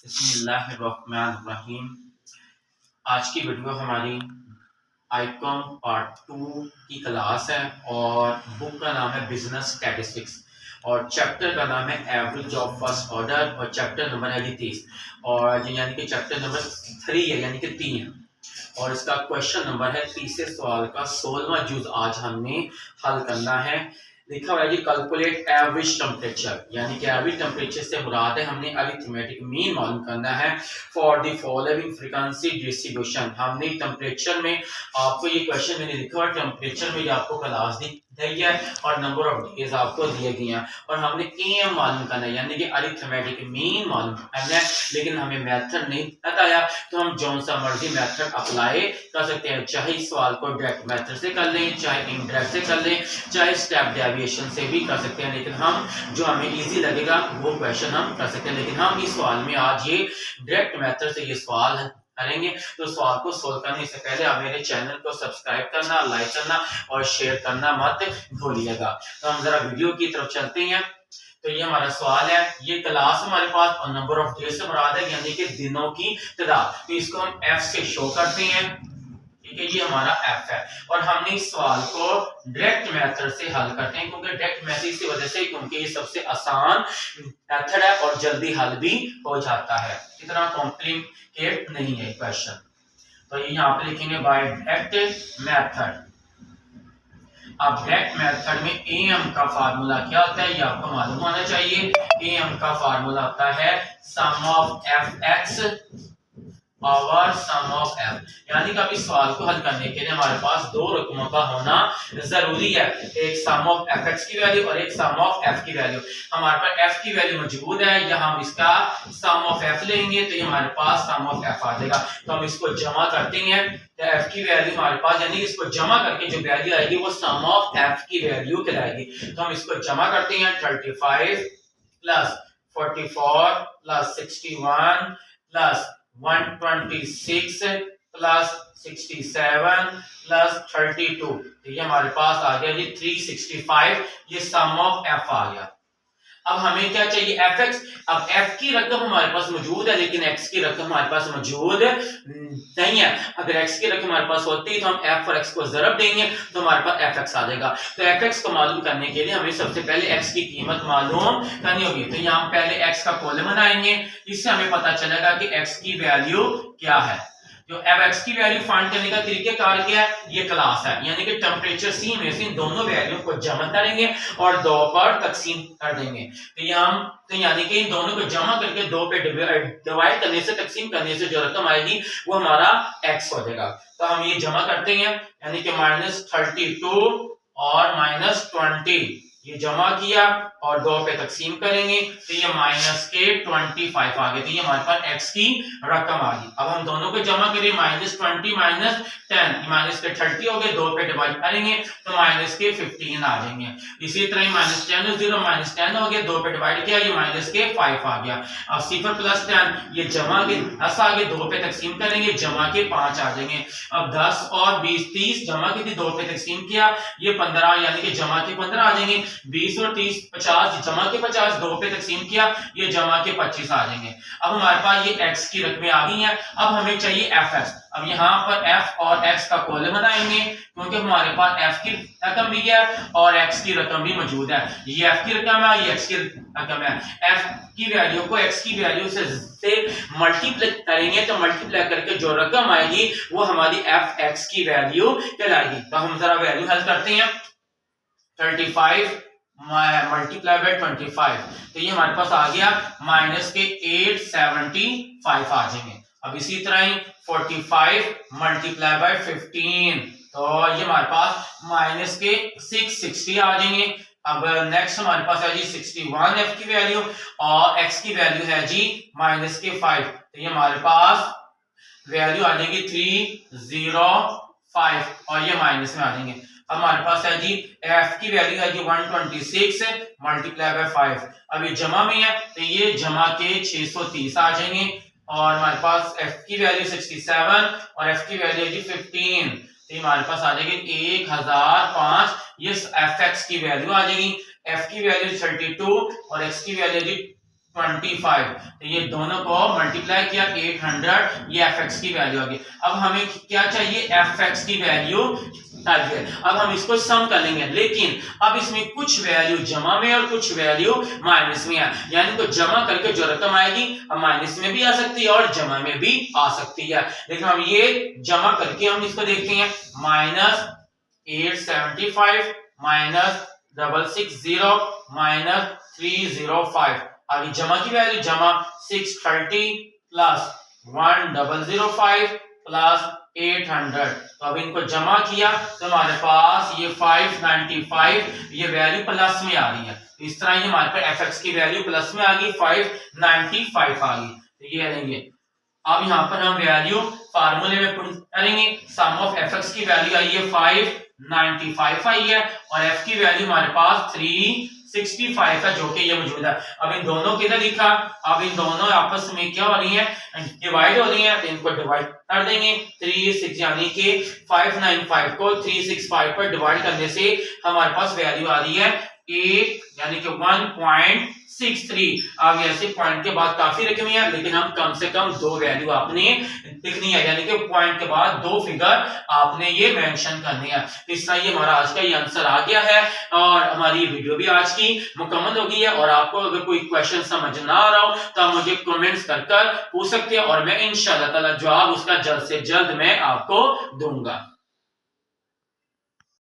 बिस्मिल्लाहिर्रहमानिर्रहीम। आज की वीडियो हमारी आईकॉम पार्ट 2 की क्लास है और बुक का नाम है बिजनेस स्टैटिस्टिक्स और चैप्टर का नाम है एवरेज ऑफ फर्स्ट ऑर्डर और चैप्टर नंबर है 30 और यानी कि चैप्टर नंबर 3 है यानी कि 3 और इसका क्वेश्चन नंबर है 30 सवाल का 16वां जुज आज हमने हल करना है। लिखा हुआ है जी कैलकुलेट एवरेज टेम्परेचर यानी कि एवरेज टेम्परेचर से मुराद है हमने अरिथमेटिक मीन मालूम करना है for the following frequency distribution. हमने टेम्परेचर में आपको ये क्वेश्चन मैंने लिखा हुआ टेम्परेचर में आपको क्लास दी गई है और नंबर ऑफ डेज आपको दिए गए हैं और हमने एम मालूम करना है यानी कि अरिथमेटिक मीन मालूम करना है, लेकिन हमें मेथड नहीं बताया तो हम जो सा मर्जी मेथड अप्लाई कर सकते हैं। चाहे इस सवाल को डायरेक्ट मेथड से कर लें, चाहे इनडायरेक्ट से कर लें, चाहे स्टेप डेविएशन से भी कर सकते हैं, लेकिन हम जो हमें इजी लगेगा वो क्वेश्चन हम कर सकते हैं। लेकिन हम इस सवाल में आज ये डायरेक्ट मेथड से ये सवाल करेंगे। तो सवाल को सोल्व करने से पहले आप मेरे चैनल को सब्सक्राइब करना, लाइक करना और शेयर करना मत भूलिएगा। तो हम जरा वीडियो की तरफ चलते हैं। तो ये हमारा सवाल है, ये क्लास हमारे पास और नंबर ऑफ डेज से मुराद है यानी कि दिनों की तादाद। तो इसको हम एफ से शो करते हैं, ठीक है, ये हमारा एफ है और हमने इस सवाल को डायरेक्ट मेथड से हल करते हैं क्योंकि डायरेक्ट मेथड की वजह से क्योंकि ये सबसे आसान मेथड है और जल्दी हल भी हो जाता है, इतना कॉम्प्लिकेट नहीं है क्वेश्चन। तो ये यहाँ पे लिखेंगे बाय डायरेक्ट मेथड। अब डायरेक्ट मेथड में एम का फार्मूला क्या होता है ये आपको मालूम होना चाहिए। एम का फार्मूला होता है sum of f x power sum of f, यानी कि अब इस सवाल को हल करने के लिए हमारे पास दो रकमों का होना जरूरी है, एक सम ऑफ एफ एक्स की वैल्यू और एक सम ऑफ एफ की वैल्यू। हमारे पास एफ की वैल्यू मौजूद है, या हम इसका सम ऑफ एफ लेंगे तो ये हमारे पास सम ऑफ एफ आ जाएगा। तो हम इसको जमा करते हैं तो एफ की वैल्यू हमारे पास यानी कि इसको जमा करके जो वैल्यू आएगी वो सम ऑफ एफ की वैल्यू कहलाएगी। तो हम इसको जमा करते हैं 35 plus 44 plus 61 plus 126 plus 67 plus 32, तो ये हमारे पास आ गया जी 365, ये सम ऑफ एफ आ गया। अब हमें क्या चाहिए एफ एक्स। अब एफ की रकम हमारे पास मौजूद है लेकिन एक्स की रकम हमारे पास मौजूद नहीं है। अगर एक्स की रकम हमारे पास होती तो हम एफ और एक्स को ज़रब देंगे तो हमारे पास एफ एक्स आ जाएगा। तो एफ एक्स को मालूम करने के लिए हमें सबसे पहले एक्स की कीमत मालूम करनी होगी। तो यहाँ पहले एक्स का कॉलम बनाएंगे, इससे हमें पता चलेगा कि एक्स की वैल्यू क्या है। जो अब एक्स की वैल्यू फाइंड करने का तरीकेकार क्या है, ये क्लास है यानी कि टेम्परेचर सी में से इन दोनों वैल्यू को जमा करेंगे और 2 पर तकसीम कर देंगे। तो ये हम तो यानी कि इन दोनों को जमा करके 2 पे डिवाइड करने से तकसीम करने से जो रकम आएगी वो हमारा एक्स हो जाएगा। तो हम ये जमा करते हैं यानी कि -32 और -20 ये जमा किया और 2 पे तकसीम करेंगे तो ये माइनस के 25 आ गए। तो ये हमारे पास x की रकम आ गई। अब हम दोनों को जमा करें -20 -10 माइनस के 30 हो गए, 2 पे डिवाइड करेंगे तो माइनस के 15 आ जाएंगे। इसी तरह -10 0 -10 हो गए, 2 पे डिवाइड किया ये माइनस के 5 आ गया। अब 0 + 10 ये जमा के 10 आ गए, 2 पे तकसीम करेंगे जमा के 5 आ जाएंगे। अब 10 और 20 30 जमा के थी 2 पे तकसीम किया ये 15 यानी कि जमा के 15 आ जाएंगे। 20 और 30 50 जमा के 50 2 पे तकसीम किया ये जमा के 25 आ जाएंगे। अब हमारे पास ये x की रकमें आ गई हैं। अब हमें चाहिए fx। अब यहाँ पर f और x का कॉलम बनाएंगे क्योंकि हमारे पास f की रकम भी है और x की रकम भी मौजूद है। ये f की रकम है, ये x की रकम है। f की वैल्यू को x की वैल्यू से मल्टीप्लाई करेंगे तो मल्टीप्लाई करके जो रकम आएगी वो हमारी fx की वैल्यू कहलाएगी। तो हम जरा वैल्यू हल करते हैं। 35 मल्टीप्लाई बाय 25 तो ये हमारे पास आ गया माइनस के 875 आ जाएंगे। अब इसी तरह ही 45 मल्टीप्लाई बाय 15 तो ये हमारे पास माइनस के 660 आ जाएंगे। अब नेक्स्ट हमारे पास है जी 61 एफ की वैल्यू और एक्स की वैल्यू है जी माइनस के 5, तो ये हमारे पास वैल्यू आ जाएगी 305 और ये माइनस में आ जाएंगे। हमारे पास है जी f की वैल्यू है जी 126 मल्टीप्लाई बाय 5। अब ये जमा में है तो ये जमा के 630 आ जाएंगे और हमारे पास f की वैल्यू 67 और f की वैल्यू है जी 15, तो हमारे पास आ जाएगी 1005। ये fx की वैल्यू आ जाएगी। f की वैल्यू 32 और x की वैल्यू जी 25। तो ये दोनों को मल्टीप्लाई किया 800, ये fx की वैल्यू आ गई। अब हमें क्या चाहिए, fx की वैल्यू आ गई। अब हम इसको सम कर लेंगे, लेकिन अब इसमें कुछ वैल्यू जमा में और कुछ वैल्यू माइनस में है, यानी तो जमा करके जो रकम आएगी अब माइनस में भी आ सकती है और जमा में भी आ सकती है। लेकिन हम ये जमा करके हम इसको देखते हैं, -875 -660 -305। आगे जमा की वैल्यू, जमा 630 प्लस 1005 प्लस 800। तो अब इनको जमा किया तो हमारे पास ये 595, ये वैल्यू प्लस में आ रही है। इस तरह ये हमारे पास fx की वैल्यू प्लस में आ गई, 595 आ गई। तो ये लेंगे। अब यहाँ पर हम वैल्यू फार्मूले में पुट करेंगे, सम ऑफ fx की वैल्यू आई है 595 आई है, और f की वैल्यू हमारे पास 365 है, जो कि ये मौजूद है। अब इन दोनों किधर लिखा, अब इन दोनों आपस में क्या हो रही है, डिवाइड हो रही है, तो इनको डिवाइड कर देंगे। 36 यानी कि 595 को 365 पर डिवाइड करने से हमारे पास वैल्यू आ रही है 8 यानी कि 1.63। अब ऐसे पॉइंट के बाद काफी रकम है, लेकिन हम कम से कम दो वैल्यू आपने लिखनी है, यानी कि पॉइंट के बाद दो फिगर आपने ये मेंशन करनी है। इस तरह ये हमारा आज का ये आंसर आ गया है, और हमारी वीडियो भी आज की मुकम्मल हो गई है। और आपको अगर कोई क्वेश्चन समझ ना आ रहा हो तो आप मुझे कमेंट्स कर पूछ सकते हैं, और मैं इंशाल्लाह ताला जवाब उसका जल्द से जल्द मैं आपको दूंगा।